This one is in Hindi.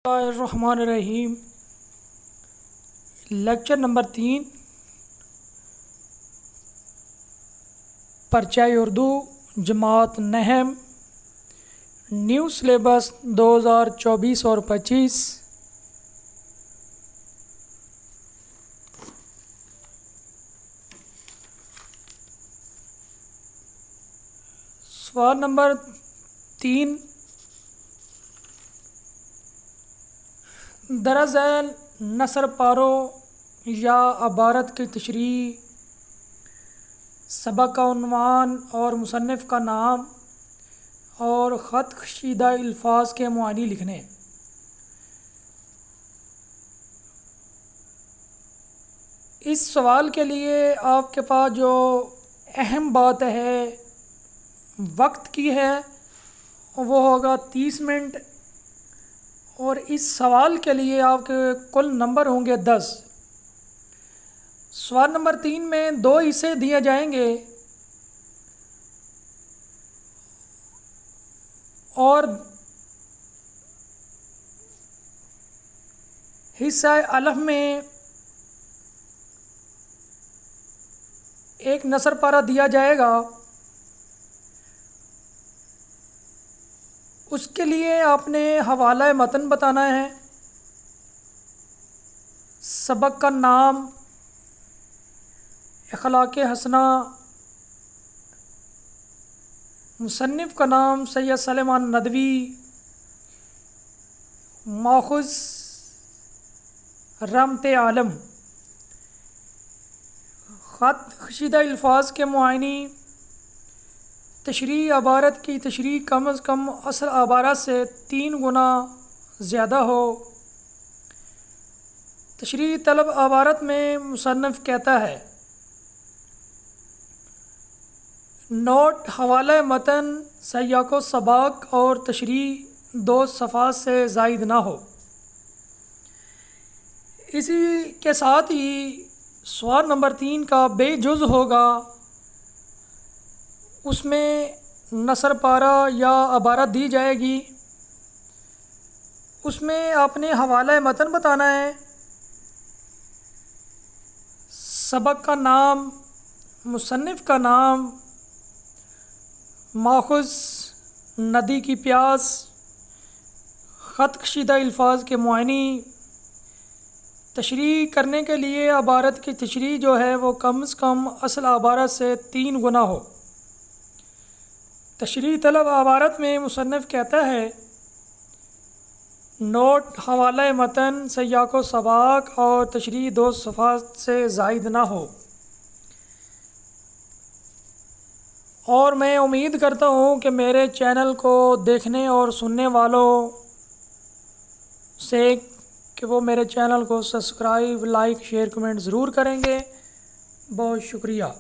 रहीम। लेक्चर नंबर 3, परचाई उर्दू जमात नहम, न्यू सिलेबस 2024 और 25। सवाल नंबर 3, दरअसल नसर पारो या अबारत की तशरीह, सबक का उन्वान और मुसन्निफ़ का नाम और ख़त कशीदा अल्फाज के मुआनी लिखने। इस सवाल के लिए आपके पास जो अहम बात है वक्त की है वो होगा 30 मिनट, और इस सवाल के लिए आपके कुल नंबर होंगे 10। सवाल नंबर 3 में 2 हिस्से दिए जाएंगे और हिस्सा अलफ में एक नसर पारा दिया जाएगा। उसके लिए आपने हवाला मतन बताना है, सबक का नाम, अखलाक़ हसना, मुसन्निफ़ का नाम सैयद सलेमान नदवी, माखुज़ रहमत आलम, ख़त कशीदा अल्फाज के मुआयनी, तशरीह अबारत की तशरीह कम अज़ कम असल अबारत से 3 गुना ज़्यादा हो। तशरीह तलब अबारत में मुसन्निफ़ कहता है नोट, हवाला मतन सयाको सबाक और तशरीह 2 सफ़ात से ज़ायद ना हो। इसी के साथ ही सवाल नंबर 3 का बेजुज़ होगा, उसमें नसर पारा या अबारत दी जाएगी, उसमें आपने हवाला मतन बताना है, सबक का नाम, मुसन्निफ़ का नाम, माखुज़ नदी की प्यास, ख़त कशीदा अल्फाज के मुआयनी, तशरीह करने के लिए अबारत की तशरीह जो है वो कम से कम असल अबारत से 3 गुना हो। तशरीह तलब अबारत में मुसन्निफ़ कहता है नोट, हवाला मतन सयाको सबाक और तशरीह 2 सफ़ात से ज़ायद ना हो। और मैं उम्मीद करता हूँ कि मेरे चैनल को देखने और सुनने वालों से कि वो मेरे चैनल को सब्सक्राइब, लाइक, शेयर, कमेंट ज़रूर करेंगे। बहुत शुक्रिया।